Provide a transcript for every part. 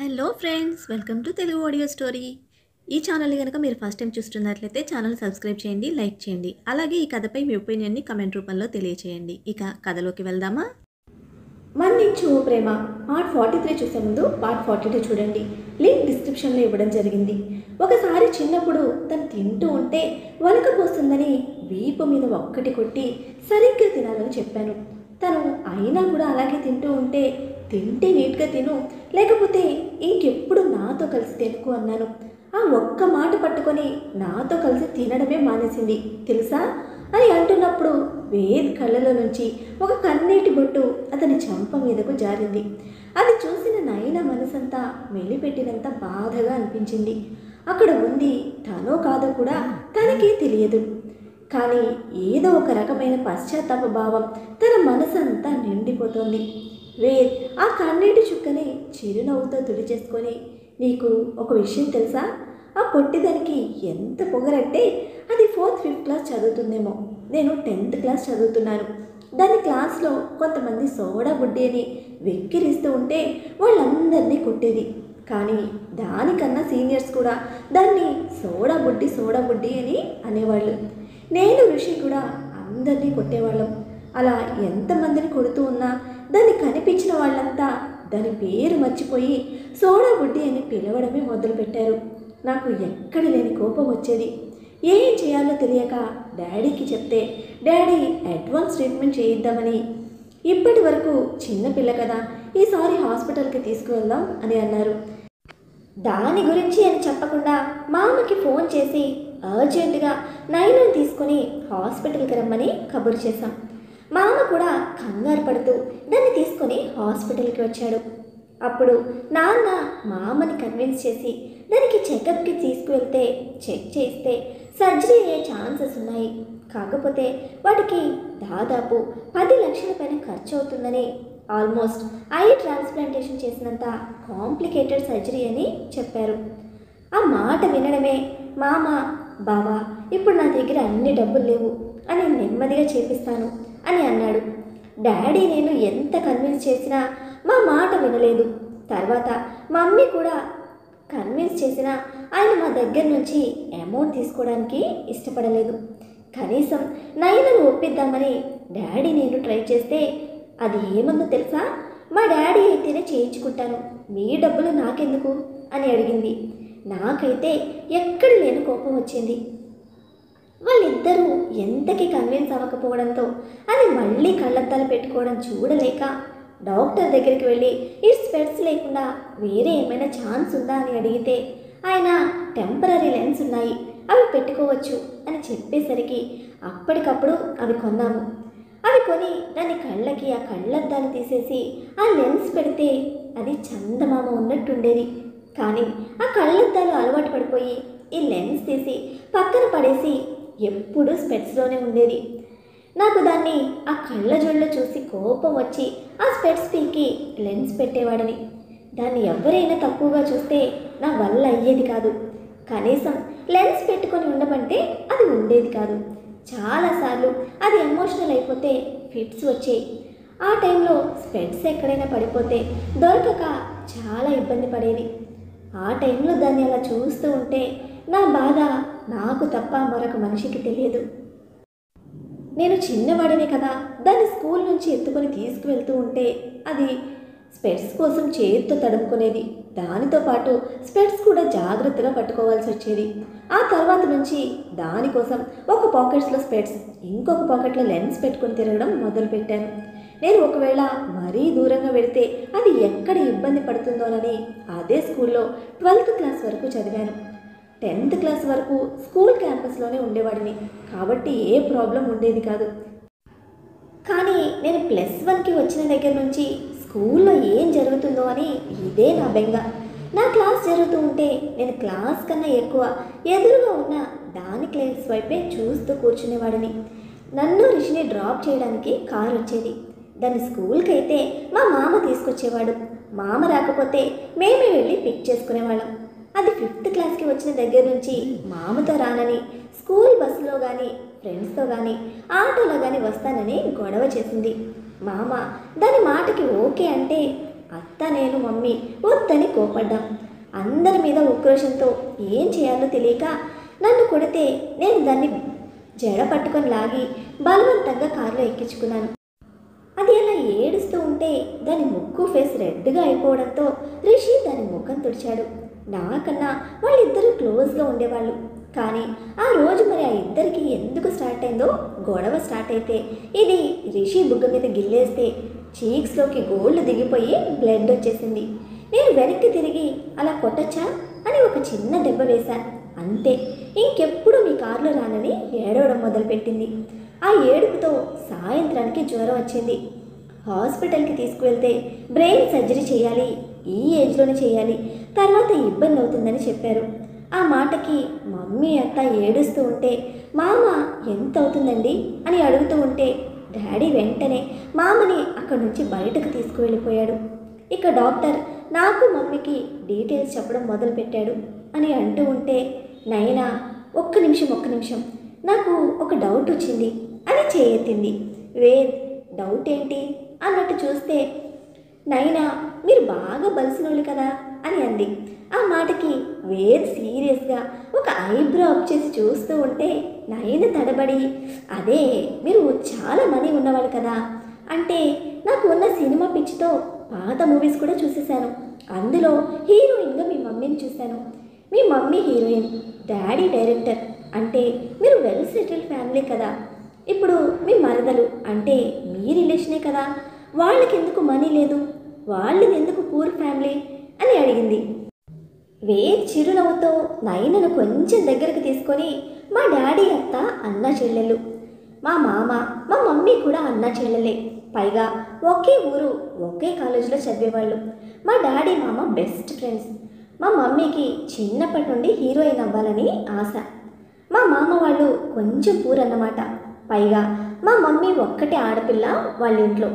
Hello friends, welcome to Telugu audio story. ఈ ఛానల్ని కనుక మీరు ఫస్ట్ టైం చూస్తున్నట్లయితే ఛానల్ సబ్స్క్రైబ్ చేయండి, లైక్ చేయండి. అలాగే ఈ కథపై మీ ఒపీనియన్ని కమెంట్ రూపంలో తెలియచేయండి. ఇక కథలోకి వెళ్దామా? మన్నించు ఓ ప్రేమ పార్ట్ 43 చూసే ముందు పార్ట్ 42 చూడండి. లింక్ డిస్క్రిప్షన్లో ఇవ్వడం జరిగింది. ఒకసారి చిన్నప్పుడు తను తింటూ ఉంటే వలకపోస్తుందని వీపు మీద ఒక్కటి కొట్టి సరిగ్గా తినాలని చెప్పాను. తను అయినా కూడా అలాగే తింటూ ఉంటే తింటే నీట్గా తిను, లేకపోతే ఇంకెప్పుడు నాతో కలిసి తినుకు అన్నాను. ఆ ఒక్క మాట పట్టుకొని నాతో కలిసి తినడమే మానేసింది తెలుసా అని అంటున్నప్పుడు వేద్ కళ్ళలో నుంచి ఒక కన్నీటి బొట్టు అతని చెంప మీదకు జారింది. అది చూసిన నయన మనసంతా మెలిపెట్టినంత బాధగా అనిపించింది. అక్కడ ఉంది తనో కాదో కూడా తనకే తెలియదు. కానీ ఏదో ఒక రకమైన పశ్చాత్తాప భావం తన మనసంతా నిండిపోతోంది. వేద్ ఆ కన్నీటి చుక్కని చిరునవ్వుతో తుడిచేసుకొని, నీకు ఒక విషయం తెలుసా? ఆ పొట్టిదానికి ఎంత పొగరంటే అది 4th 5th క్లాస్ చదువుతుందేమో, నేను 10th క్లాస్ చదువుతున్నాను. దాని క్లాస్లో కొంతమంది సోడా బుడ్డి అని వెక్కిరిస్తూ ఉంటే వాళ్ళందరినీ కొట్టేది. కానీ దానికన్నా సీనియర్స్ కూడా దాన్ని సోడా బుడ్డి అని అనేవాళ్ళు. నేను ఋషి కూడా అందరినీ కొట్టేవాళ్ళం. అలా ఎంతమందిని కొడుతూ ఉన్నా దాన్ని కనిపించిన వాళ్ళంతా దాని పేరు మర్చిపోయి సోడా బుడ్డి అని పిలవడమే మొదలుపెట్టారు. నాకు ఎక్కడ లేని కోపం వచ్చేది. ఏం చేయాలో తెలియక డాడీకి చెప్తే డాడీ అడ్వాన్స్ ట్రీట్మెంట్ చేయిద్దామని, ఇప్పటి వరకు చిన్నపిల్ల కదా, ఈసారి హాస్పిటల్కి తీసుకువెళ్దాం అని అన్నారు. దాని గురించి అని చెప్పకుండా మామకి ఫోన్ చేసి అర్జెంటుగా నైనాని తీసుకొని హాస్పిటల్కి రమ్మని కబురు చేశాం. మామ కూడా కంగారు పడుతూ దాన్ని తీసుకొని హాస్పిటల్కి వచ్చాడు. అప్పుడు నాన్న మామని కన్విన్స్ చేసి దానికి చెకప్కి తీసుకువెళ్తే చెక్ చేస్తే సర్జరీ అయ్యే ఛాన్సెస్ ఉన్నాయి, కాకపోతే వాటికి దాదాపు 10 లక్షల పైన ఖర్చు అవుతుందని, ఆల్మోస్ట్ ఐ ట్రాన్స్ప్లాంటేషన్ చేసినంత కాంప్లికేటెడ్ సర్జరీ అని చెప్పారు. ఆ మాట వినడమే మామ, బావా ఇప్పుడు నా దగ్గర అన్ని డబ్బులు లేవు అని నెమ్మదిగా చేపిస్తాను అని అన్నాడు. డాడీ నేను ఎంత కన్విన్స్ చేసినా మా మాట వినలేదు. తర్వాత మమ్మీ కూడా కన్విన్స్ చేసినా ఆయన మా దగ్గర నుంచి అమౌంట్ తీసుకోవడానికి ఇష్టపడలేదు. కనీసం నైనను ఒప్పిద్దామని డాడీ నేను ట్రై చేస్తే అది ఏమందో తెలుసా? మా డాడీ అయితేనే చేయించుకుంటాను, మీ డబ్బులు నాకెందుకు అని అడిగింది. నాకైతే ఎక్కడ లేని కోపం వచ్చింది. వాళ్ళిద్దరూ ఎంతకి కన్విన్స్ అవ్వకపోవడంతో అది మళ్ళీ కళ్ళద్దాలు పెట్టుకోవడం చూడలేక డాక్టర్ దగ్గరికి వెళ్ళి ఈ స్పెట్స్ లేకుండా వేరే ఏమైనా ఛాన్స్ ఉందా అని అడిగితే ఆయన టెంపరీ లెన్స్ ఉన్నాయి, అవి పెట్టుకోవచ్చు అని చెప్పేసరికి అప్పటికప్పుడు అవి కొన్నాము. అవి కొని దాని కళ్ళకి ఆ కళ్ళద్దాలు తీసేసి ఆ లెన్స్ పెడితే అది చందమామ ఉన్నట్టుండేది. కానీ ఆ కళ్ళద్దాలు అలవాటు పడిపోయి ఈ లెన్స్ తీసి పక్కన పడేసి ఎప్పుడూ స్పెట్స్లోనే ఉండేది. నాకు దాన్ని ఆ కళ్ళ జోళ్ళు చూసి కోపం వచ్చి ఆ స్పెట్స్ పీకి లెన్స్ పెట్టేవాడని. దాన్ని ఎవరైనా తక్కువగా చూస్తే నా వల్ల అయ్యేది కాదు. కనీసం లెన్స్ పెట్టుకొని ఉండమంటే అది ఉండేది కాదు. చాలాసార్లు అది ఎమోషనల్ అయిపోతే ఫిట్స్ వచ్చాయి. ఆ టైంలో స్పెట్స్ ఎక్కడైనా పడిపోతే దొరకక చాలా ఇబ్బంది పడేది. ఆ టైంలో దాన్ని అలా చూస్తూ ఉంటే నా బాధ నాకు తప్ప మరొక మనిషికి తెలియదు. నేను చిన్నవాడినే కదా, దాన్ని స్కూల్ నుంచి ఎత్తుకొని తీసుకువెళ్తూ ఉంటే అది స్పెట్స్ కోసం చేతితో తడుముకునేది. దానితో పాటు స్పెట్స్ కూడా జాగ్రత్తగా పట్టుకోవాల్సి వచ్చేది. ఆ తర్వాత నుంచి దానికోసం ఒక పాకెట్స్లో స్పెట్స్, ఇంకొక పాకెట్లో లెన్స్ పెట్టుకొని తిరగడం మొదలుపెట్టాను. నేను ఒకవేళ మరీ దూరంగా వెళితే అది ఎక్కడ ఇబ్బంది పడుతుందోనని అదే స్కూల్లో 12th క్లాస్ వరకు చదివాను. 10th క్లాస్ వరకు స్కూల్ క్యాంపస్లోనే ఉండేవాడిని కాబట్టి ఏ ప్రాబ్లం ఉండేది కాదు. కానీ నేను +1కి వచ్చిన దగ్గర నుంచి స్కూల్లో ఏం జరుగుతుందో అని ఇదే నా బెంగ. నా క్లాస్ జరుగుతూ ఉంటే నేను క్లాస్ కన్నా ఎక్కువ ఎదురుగా ఉన్న దాని క్లాస్ వైపే చూస్తూ కూర్చునేవాడిని. నన్ను రిషిని డ్రాప్ చేయడానికి కారు వచ్చేది. దాన్ని స్కూల్కి అయితే మా మామ తీసుకొచ్చేవాడు. మామ రాకపోతే మేమే వెళ్ళి పిక్ చేసుకునేవాళ్ళం. అది 5th క్లాస్కి వచ్చిన దగ్గర నుంచి మామతో రానని, స్కూల్ బస్సులో కానీ ఫ్రెండ్స్తో కానీ ఆటోలో కానీ వస్తానని గొడవ చేసింది. మామ దాని మాటకి ఓకే అంటే అత్త నేను మమ్మీ వద్దని కోపడ్డాం. అందరి మీద ఉక్రోషంతో ఏం చేయాలో తెలియక నన్ను కొడితే నేను దాన్ని జడ పట్టుకొని లాగి బలవంతంగా కారులో ఎక్కించుకున్నాను. అది అలా ఏడుస్తూ ఉంటే దాని ముక్కు ఫేస్ రెడ్గా అయిపోవడంతో రిషి దాని ముఖం తుడిచాడు. నాకన్నా వాళ్ళిద్దరూ క్లోజ్గా ఉండేవాళ్ళు. కానీ ఆ రోజు మరి ఆ ఇద్దరికి ఎందుకు స్టార్ట్ అయిందో గొడవ స్టార్ట్ అయితే ఇది రిషి బుగ్గ మీద గిల్లేస్తే చీక్స్లోకి గోల్డ్ దిగిపోయి బ్లడ్ వచ్చేసింది. నేను వెనక్కి తిరిగి అలా కొట్టచ్చా అని ఒక చిన్న దెబ్బ వేశాను. అంతే, ఇంకెప్పుడు మీ కారులో రానని ఏడవడం మొదలుపెట్టింది. ఆ ఏడుపుతో సాయంత్రానికి జ్వరం వచ్చింది. హాస్పిటల్కి తీసుకువెళ్తే బ్రెయిన్ సర్జరీ చేయాలి, ఈ ఏజ్లోనే చేయాలి, తర్వాత ఇబ్బంది అవుతుందని చెప్పారు. ఆ మాటకి మమ్మీ అత్త ఏడుస్తూ ఉంటే మామ ఎంత అవుతుందండి అని అడుగుతూ ఉంటే డాడీ వెంటనే మామని అక్కడి నుంచి బయటకు తీసుకువెళ్ళిపోయాడు. ఇక డాక్టర్ నాకు మమ్మీకి డీటెయిల్స్ చెప్పడం మొదలుపెట్టాడు అని అంటూ ఉంటే నయన ఒక్క నిమిషం నాకు ఒక డౌట్ వచ్చింది అని చేయెత్తింది. వేద్ డౌట్ ఏంటి అన్నట్టు చూస్తే నైనా మీరు బాగా బలిసినోళ్ళు కదా అని అంది. ఆ మాటకి వేద్ సీరియస్గా ఒక ఐబ్రో అప్ చేసి చూస్తూ ఉంటే నైన తడబడి అదే మీరు చాలా మనీ ఉన్నవాళ్ళు కదా అంటే నాకు ఉన్న సినిమా పిచ్చితో పాత మూవీస్ కూడా చూసేశాను. అందులో హీరోయిన్గా మీ మమ్మీని చూశాను. మీ మమ్మీ హీరోయిన్, డాడీ డైరెక్టర్ అంటే మీరు వెల్ సెటిల్డ్ ఫ్యామిలీ కదా. ఇప్పుడు మీ మరదలు అంటే మీ రిలేషనే కదా, వాళ్ళకి ఎందుకు మనీ లేదు, వాళ్ళది ఎందుకు పూర్ ఫ్యామిలీ అని అడిగింది. వేద్ చిరునవ్వుతో నయనను కొంచెం దగ్గరకు తీసుకొని మా డాడీ అత్త అన్న చెల్లెలు, మా మామ మా మమ్మీ కూడా అన్న చెల్లెలే, పైగా ఒకే ఊరు ఒకే కాలేజీలో చదివేవాళ్ళు. మా డాడీ మామ బెస్ట్ ఫ్రెండ్స్. మా మమ్మీకి చిన్నప్పటి నుండి హీరోయిన్ అవ్వాలని ఆశ. మా మామ వాళ్ళు కొంచెం పూర్ అన్నమాట. పైగా మా మమ్మీ ఒక్కటే ఆడపిల్ల వాళ్ళ ఇంట్లో.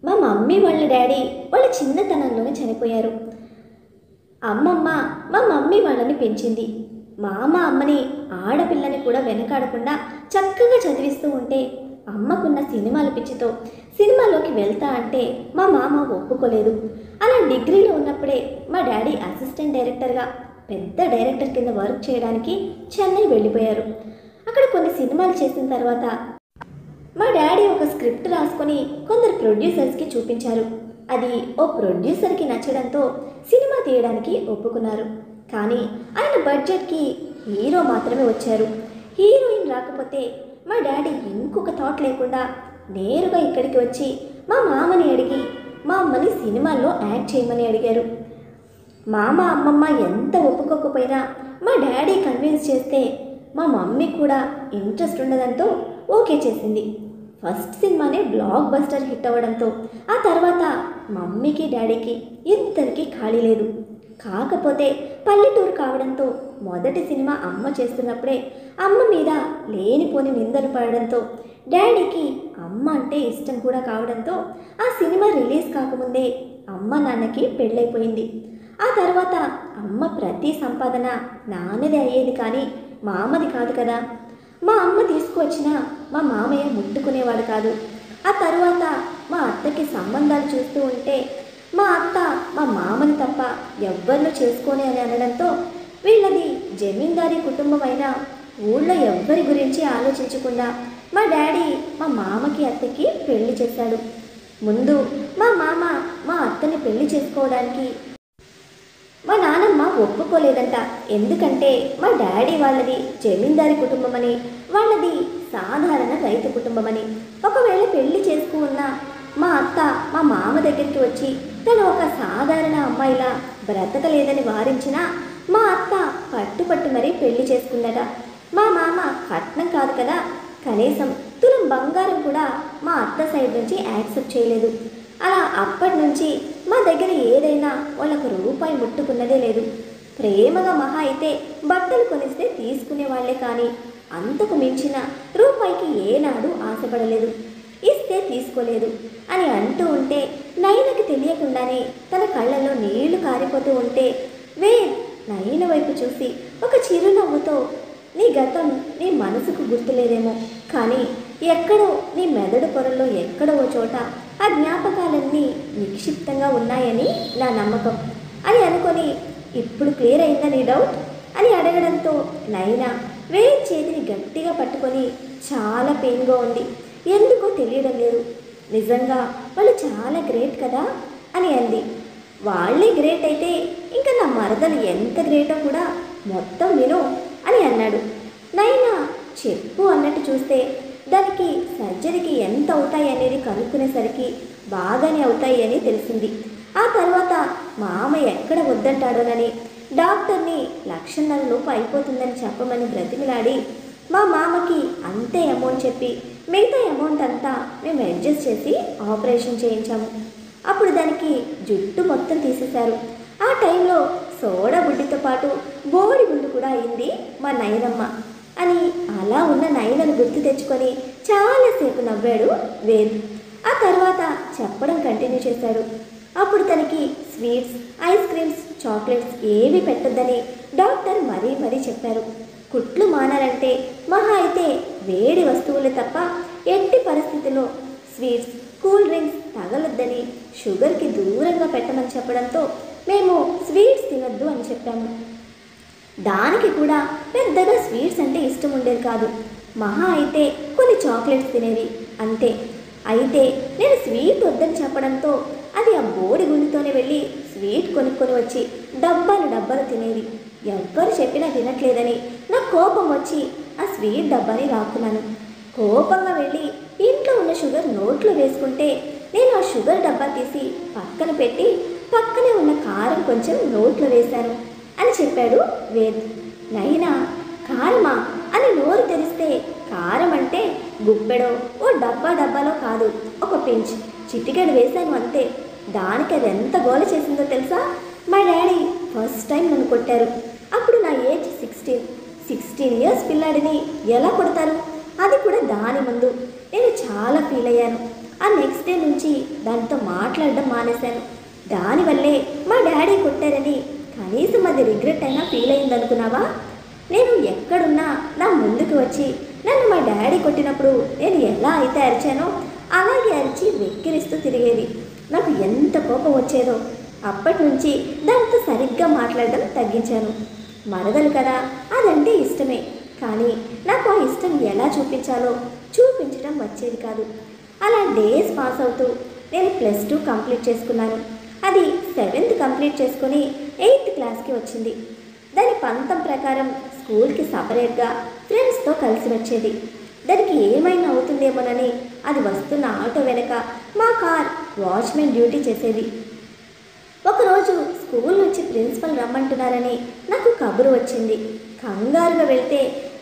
మా మమ్మీ వాళ్ళ డాడీ వాళ్ళ చిన్నతనంలోనే చనిపోయారు. అమ్మమ్మ మా మమ్మీ వాళ్ళని పెంచింది. మామ అమ్మని ఆడపిల్లని కూడా వెనకాడకుండా చక్కగా చదివిస్తూ ఉంటే అమ్మకున్న సినిమాల పిచ్చితో సినిమాలోకి వెళ్తా అంటే మా మామ ఒప్పుకోలేదు. అలా డిగ్రీలో ఉన్నప్పుడే మా డాడీ అసిస్టెంట్ డైరెక్టర్గా పెద్ద డైరెక్టర్ కింద వర్క్ చేయడానికి చెన్నై వెళ్ళిపోయారు. అక్కడ కొన్ని సినిమాలు చేసిన తర్వాత మా డాడీ ఒక స్క్రిప్ట్ రాసుకొని కొందరు ప్రొడ్యూసర్స్కి చూపించారు. అది ఓ ప్రొడ్యూసర్కి నచ్చడంతో సినిమా తీయడానికి ఒప్పుకున్నారు. కానీ ఆయన బడ్జెట్కి హీరో మాత్రమే వచ్చారు. హీరోయిన్ రాకపోతే మా డాడీ ఇంకొక థాట్ లేకుండా నేరుగా ఇక్కడికి వచ్చి మా మామని అడిగి మా అమ్మని సినిమాల్లో యాక్ట్ చేయమని అడిగారు. మామ అమ్మమ్మ ఎంత ఒప్పుకోకపోయినా మా డాడీ కన్విన్స్ చేస్తే మా మమ్మీ కూడా ఇంట్రెస్ట్ ఉండడంతో ఓకే చేసింది. ఫస్ట్ సినిమానే బ్లాక్ బస్టర్ హిట్ అవ్వడంతో ఆ తర్వాత మమ్మీకి డాడీకి ఇద్దరికీ ఖాళీ లేదు. కాకపోతే పల్లెటూరు కావడంతో మొదటి సినిమా అమ్మ చేస్తున్నప్పుడే అమ్మ మీద లేనిపోని నిందలు పడడంతో డాడీకి అమ్మ అంటే ఇష్టం కూడా కావడంతో ఆ సినిమా రిలీజ్ కాకముందే అమ్మ నాన్నకి పెళ్ళైపోయింది. ఆ తర్వాత అమ్మ ప్రతి సంపాదన నాన్నది అయ్యేది కానీ మామది కాదు కదా. మా అమ్మ తీసుకువచ్చినా మా మామయ్య ముట్టుకునేవాడు కాదు. ఆ తర్వాత మా అత్తకి సంబంధాలు చూస్తూ ఉంటే మా అత్త మా మామని తప్ప ఎవ్వరిని చేసుకోని అని అనడంతో వీళ్ళది జమీందారీ కుటుంబం అయినా ఊళ్ళో ఎవ్వరి గురించి ఆలోచించకుండా మా డాడీ మా మామకి అత్తకి పెళ్లి చేశాడు. ముందు మా మామ మా అత్తని పెళ్లి చేసుకోవడానికి మా నానమ్మ ఒప్పుకోలేదంట. ఎందుకంటే మా డాడీ వాళ్ళది జమీందారీ కుటుంబమని, వాళ్ళది సాధారణ రైతు కుటుంబమని. ఒకవేళ పెళ్లి చేసుకున్నా మా అత్త మా మామ దగ్గరికి వచ్చి తను ఒక సాధారణ అమ్మాయిలా బ్రతకలేదని వారించినా మా అత్త పట్టుపట్టు మరీ పెళ్లి చేసుకుందట. మా మామ కట్నం కాదు కదా, కనీసం తులం బంగారం కూడా మా అత్త సైడ్ నుంచి యాక్సెప్ట్ చేయలేదు. అలా అప్పటి నుంచి మా దగ్గర ఏదైనా వాళ్ళకు రూపాయి ముట్టుకున్నదే లేదు. ప్రేమగా మహా అయితే బట్టలు కొనిస్తే తీసుకునే వాళ్ళే కానీ అంతకు మించిన రూపాయికి ఏనాడు ఆశపడలేదు, ఇస్తే తీసుకోలేదు అని అంటూ ఉంటే నయనకి తెలియకుండానే తన కళ్ళల్లో నీళ్లు కారిపోతూ ఉంటే వేద్ నయన వైపు చూసి ఒక చిరునవ్వుతో, నీ గతం నీ మనసుకు గుర్తులేదేమో కానీ ఎక్కడో నీ మెదడు పొరల్లో ఎక్కడో చోట ఆ జ్ఞాపకాలన్నీ నిక్షిప్తంగా ఉన్నాయని నా నమ్మకం అని అనుకొని, ఇప్పుడు క్లియర్ అయిందా నీ డౌట్ అని అడగడంతో నైనా వేరే చేతిని గట్టిగా పట్టుకొని చాలా పెయిన్గా ఉంది, ఎందుకో తెలియడం లేదు, నిజంగా వాళ్ళు చాలా గ్రేట్ కదా అని అంది. వాళ్ళే గ్రేట్ అయితే ఇంకా నా మరదలు ఎంత గ్రేటో కూడా మొత్తం విను అని అన్నాడు. నైనా చెప్పు అన్నట్టు చూస్తే దానికి సర్జరీకి ఎంత అవుతాయి అనేది కనుక్కునేసరికి బాగానే అవుతాయి అని తెలిసింది. ఆ తర్వాత మామయ్య ఎక్కడ వద్దంటాడోనని డాక్టర్ని 1,50,000 లోపు అయిపోతుందని చెప్పమని బ్రతిమిలాడి మా మామకి అంతే అమౌంట్ చెప్పి మిగతా అమౌంట్ అంతా మేము అడ్జస్ట్ చేసి ఆపరేషన్ చేయించాము. అప్పుడు దానికి జుట్టు మొత్తం తీసేశారు. ఆ టైంలో సోడా బుడ్డితో పాటు బోడి గుండు కూడా అయింది మా నయనమ్మ అని అలా ఉన్న నయనను గుర్తు తెచ్చుకొని చాలాసేపు నవ్వాడు వేద్. ఆ తర్వాత చెప్పడం కంటిన్యూ చేశాడు. అప్పుడు తనకి స్వీట్స్, ఐస్ క్రీమ్స్, చాక్లెట్స్ ఏవి పెట్టొద్దని డాక్టర్ మరీ మరీ చెప్పారు. కుట్లు మానాలంటే మహా అయితే వేడి వస్తువులు తప్ప ఎట్టి పరిస్థితుల్లో స్వీట్స్, కూల్ డ్రింక్స్ తగలొద్దని, షుగర్కి దూరంగా పెట్టమని చెప్పడంతో మేము స్వీట్స్ తినొద్దు అని చెప్పాము. దానికి కూడా పెద్దగా స్వీట్స్ అంటే ఇష్టం ఉండేది కాదు, మహా అయితే కొన్ని చాక్లెట్స్ తినేవి అంతే. అయితే నేను స్వీట్ వద్దని చెప్పడంతో అది ఆ బోడి గుండుతోనే వెళ్ళి స్వీట్ కొనుక్కొని వచ్చి డబ్బాలు తినేది. ఎవ్వరు చెప్పినా వినట్లేదని నాకు కోపం వచ్చి ఆ స్వీట్ డబ్బాని లాక్కున్నాను. కోపంగా వెళ్ళి ఇంట్లో ఉన్న షుగర్ నోట్లో వేసుకుంటే నేను ఆ షుగర్ డబ్బా తీసి పక్కన పెట్టి పక్కనే ఉన్న కారం కొంచెం నోట్లో వేశాను అని చెప్పాడు వేద్. నైనా కారమా అని నోరు తెరిస్తే కారం అంటే గుప్పెడో ఓ డబ్బాలో కాదు, ఒక పించ్ చిటికెడు వేశాను అంతే. దానికి అది ఎంత గోల చేసిందో తెలుసా? మా డాడీ ఫస్ట్ టైం నన్ను కొట్టారు. అప్పుడు నా ఏజ్ 16 ఇయర్స్ పిల్లాడిని ఎలా కొడతారు, అది కూడా దాని ముందు. నేను చాలా ఫీల్ అయ్యాను. ఆ నెక్స్ట్ డే నుంచి దానితో మాట్లాడడం మానేశాను. దానివల్లే మా డాడీ కొట్టారని కనీసం అది రిగ్రెట్ అయినా ఫీల్ అయిందనుకున్నావా? నేను ఎక్కడున్నా నా ముందుకు వచ్చి నన్ను మా డాడీ కొట్టినప్పుడు నేను ఎలా అయితే అరిచానో అలాగే అరిచి వెక్కిరిస్తూ తిరిగేది. నాకు ఎంత కోపం వచ్చేదో. అప్పటి నుంచి దాంతో సరిగ్గా మాట్లాడడం తగ్గించాను. మరదలు కదా, అదంటే ఇష్టమే, కానీ నాకు ఆ ఇష్టం ఎలా చూపించాలో చూపించడం వచ్చేది కాదు. అలా డేస్ పాస్ అవుతూ నేను +2 కంప్లీట్ చేసుకున్నాను. అది 7th కంప్లీట్ చేసుకొని 8th క్లాస్కి వచ్చింది. దాని పంతం ప్రకారం స్కూల్కి సపరేట్గా ఫ్రెండ్స్తో కలిసి వచ్చేది. దానికి ఏమైనా అవుతుందేమోనని అది వస్తున్న ఆటో వెనక మా కార్ వాచ్మెన్ డ్యూటీ చేసేది. ఒకరోజు స్కూల్ నుంచి ప్రిన్సిపల్ రమ్మంటున్నారని నాకు కబురు వచ్చింది. కంగారుగా వెళ్తే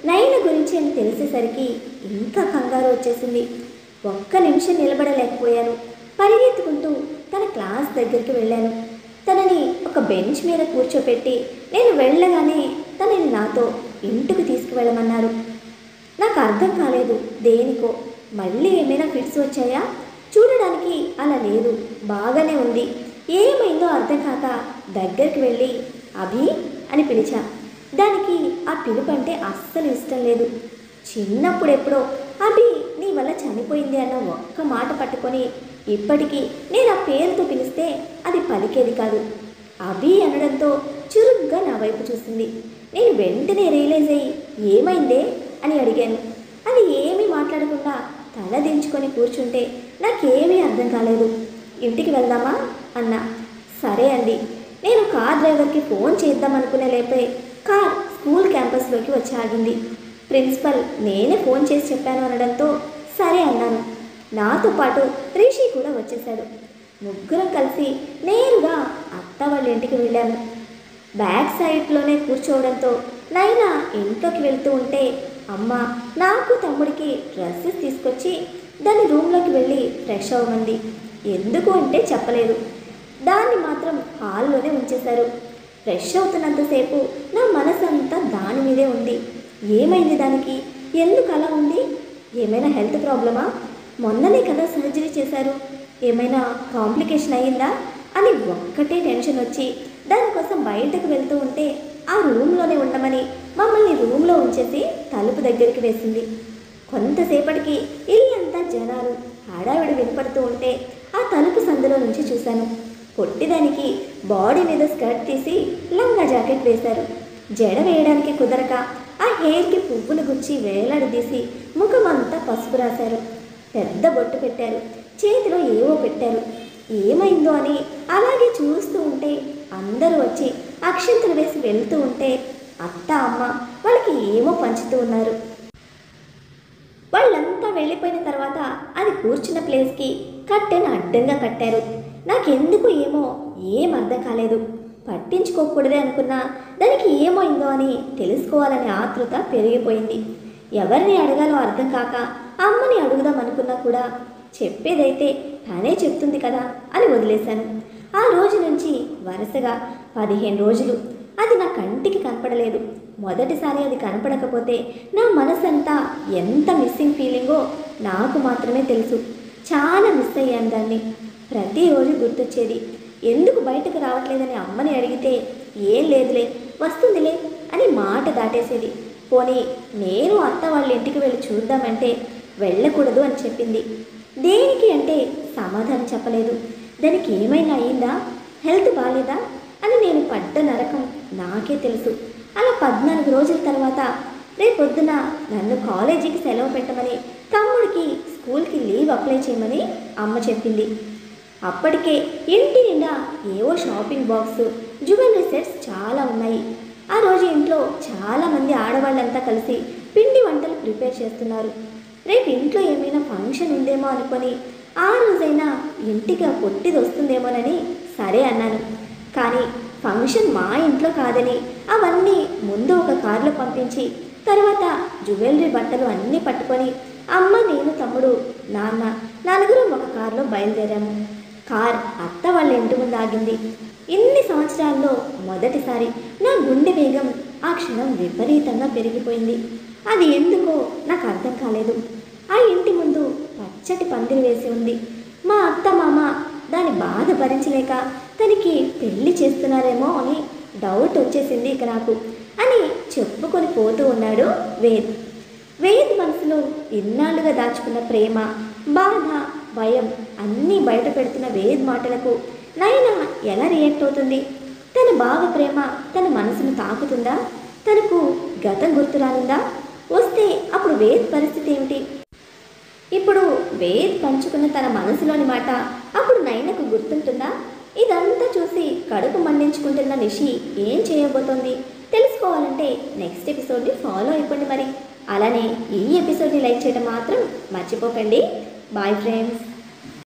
నైన గురించి అని తెలిసేసరికి ఇంకా కంగారు వచ్చేసింది. ఒక్క నిమిషం నిలబడలేకపోయాను. పరిగెత్తుకుంటూ తన క్లాస్ దగ్గరికి వెళ్ళాను. తనని ఒక బెంచ్ మీద కూర్చోపెట్టి నేను వెళ్ళగానే తనని నాతో ఇంటికి తీసుకువెళ్ళమన్నారు. నాకు అర్థం కాలేదు దేనికో. మళ్ళీ ఏమైనా ఫిట్స్ వచ్చాయా? చూడడానికి అలా లేదు, బాగానే ఉంది. ఏమైందో అర్థం కాక దగ్గరికి వెళ్ళి అభి అని పిలిచా. దానికి ఆ పిలుపు అంటే అస్సలు ఇష్టం లేదు. చిన్నప్పుడు ఎప్పుడో అభి నీ వల్ల చనిపోయింది అన్న ఒక్క మాట పట్టుకొని ఇప్పటికీ నేను ఆ పేరుతో పిలిస్తే అది పలికేది కాదు. అభి అనడంతో చురుగ్గా నా వైపు చూసింది. నేను వెంటనే రియలైజ్ అయ్యి ఏమైందే అని అడిగాను. అది ఏమీ మాట్లాడకుండా తల దించుకొని కూర్చుంటే నాకేమీ అర్థం కాలేదు. ఇంటికి వెళ్దామా అన్నా. సరే అండి. నేను కార్ డ్రైవర్కి ఫోన్ చేద్దాం అనుకునే లేపే కార్ స్కూల్ క్యాంపస్లోకి వచ్చి ఆగింది. ప్రిన్సిపల్ నేనే ఫోన్ చేసి చెప్పాను అనడంతో సరే అన్నాను. నాతో పాటు రిషి కూడా వచ్చేశాడు. ముగ్గురం కలిసి నేరుగా అత్త వాళ్ళ ఇంటికి వెళ్ళాము. బ్యాక్ సైడ్లోనే కూర్చోవడంతో నైనా ఇంట్లోకి వెళ్తూ ఉంటే అమ్మ నాకు తమ్ముడికి డ్రెస్సెస్ తీసుకొచ్చి దాని రూమ్లోకి వెళ్ళి ఫ్రెష్ అవ్వమంది. ఎందుకు అంటే చెప్పలేదు. దాన్ని మాత్రం హాల్లోనే ఉంచేశారు. ఫ్రెష్ అవుతున్నంతసేపు నా మనసంతా దాని మీదే ఉంది. ఏమైంది దానికి? ఎందుకు అలా ఉంది? ఏమైనా హెల్త్ ప్రాబ్లమా? మొన్ననే కదా సర్జరీ చేశారు, ఏమైనా కాంప్లికేషన్ అయ్యిందా అని ఒక్కటే టెన్షన్ వచ్చి దానికోసం బయటకు వెళ్తూ ఉంటే ఆ రూమ్లోనే ఉండమని మమ్మల్ని రూమ్లో ఉంచేసి తలుపు దగ్గరికి వేసింది. కొంతసేపటికి ఇల్లంతా జనాలు హడావిడి వినపడుతూ ఉంటే ఆ తలుపు సందులో నుంచి చూశాను. పొట్టిదానికి బాడీ మీద స్కర్ట్ తీసి లంగా జాకెట్ వేశారు. జడ వేయడానికి కుదరక ఆ హెయిర్కి పువ్వులు గుచ్చి వేలాడదీసి ముఖమంతా పసుపు రాశారు. పెద్ద బొట్టు పెట్టారు. చేతిలో ఏవో పెట్టారు. ఏమైందో అని అలాగే చూస్తూ ఉంటే అందరూ వచ్చి అక్షింతలు వేసి వెళ్తూ ఉంటే అత్త అమ్మ వాళ్ళకి ఏమో పంచుతూ ఉన్నారు. వాళ్ళంతా వెళ్ళిపోయిన తర్వాత అది కూర్చున్న ప్లేస్కి కట్టెను అడ్డంగా కట్టారు. నాకెందుకు ఏమో ఏం అర్థం కాలేదు. పట్టించుకోకూడదే అనుకున్నా దానికి ఏమైందో అని తెలుసుకోవాలనే ఆతృత పెరిగిపోయింది. ఎవరిని అడగాలో అర్థం కాక అమ్మని అడుగుదాం అనుకున్నా కూడా చెప్పేదైతే తనే చెప్తుంది కదా అని వదిలేశాను. ఆ రోజు నుంచి వరుసగా 15 రోజులు అది నా కంటికి కనపడలేదు. మొదటిసారి అది కనపడకపోతే నా మనసంతా ఎంత మిస్సింగ్ ఫీలింగో నాకు మాత్రమే తెలుసు. చాలా మిస్ అయ్యాను దాన్ని. ప్రతిరోజు గుర్తొచ్చేది. ఎందుకు బయటకు రావట్లేదని అమ్మని అడిగితే ఏం లేదులే వస్తుందిలే అని మాట దాటేసేది. పోనీ నేను అత్త వాళ్ళ ఇంటికి వెళ్ళి చూద్దామంటే వెళ్ళకూడదు అని చెప్పింది. దేనికి అంటే సమాధానం చెప్పలేదు. దానికి ఏమైనా అయిందా, హెల్త్ బాగాలేదా అని నేను పడ్డ నరకం నాకే తెలుసు. అలా 14 రోజుల తర్వాత రేపొద్దున నన్ను కాలేజీకి సెలవు పెట్టమని తమ్ముడికి స్కూల్కి లీవ్ అప్లై చేయమని అమ్మ చెప్పింది. అప్పటికే ఇంటి నిండా ఏవో షాపింగ్ బాక్స్, జ్యువెలరీ సెట్స్ చాలా ఉన్నాయి. ఆ రోజు ఇంట్లో చాలామంది ఆడవాళ్ళంతా కలిసి పిండి వంటలు ప్రిపేర్ చేస్తున్నారు. రేపు ఇంట్లో ఏమైనా ఫంక్షన్ ఉందేమో అనుకొని ఆ రోజైనా ఇంటికి ఆ పొట్టిది వస్తుందేమోనని సరే అన్నాను. కానీ ఫంక్షన్ మా ఇంట్లో కాదని అవన్నీ ముందు ఒక కారులో పంపించి తర్వాత జ్యువెలరీ బట్టలు అన్నీ పట్టుకొని అమ్మ, నేను, తమ్ముడు, నాన్న నలుగురు ఒక కారులో బయలుదేరాము. కార్ అత్త వాళ్ళ ఇంటి ముందు ఆగింది. ఇన్ని సంవత్సరాల్లో మొదటిసారి నా గుండె వేగం ఆ క్షణం విపరీతంగా పెరిగిపోయింది. అది ఎందుకో నాకు అర్థం కాలేదు. ఆ ఇంటి ముందు పచ్చటి పందిరి వేసి ఉంది. మా అత్త మామ దాని బాధ భరించలేక తనకి పెళ్లి చేస్తున్నారేమో అని డౌట్ వచ్చేసింది ఇక నాకు అని చెప్పుకొని పోతూ ఉన్నాడు వేద్. వేద్ మనసులో ఇన్నాళ్ళుగా దాచుకున్న ప్రేమ, బాధ, భయం అన్నీ బయట పెడుతున్న వేద్ మాటలకు నైనా ఎలా రియాక్ట్ అవుతుంది? తన బావ ప్రేమ తన మనసును తాకుతుందా? తనకు గతం గుర్తురానుందా? వస్తే అప్పుడు వేద్ పరిస్థితి ఏమిటి? ఇప్పుడు వేద్ పంచుకున్న తన మనసులోని మాట అప్పుడు నైనకు గుర్తుంటుందా? ఇదంతా చూసి కడుపు మండించుకుంటున్న నిషి ఏం చేయబోతోంది తెలుసుకోవాలంటే నెక్స్ట్ ఎపిసోడ్ని ఫాలో అయిపోండి మరి. అలానే ఈ ఎపిసోడ్ని లైక్ చేయడం మాత్రం మర్చిపోకండి. Bye friends.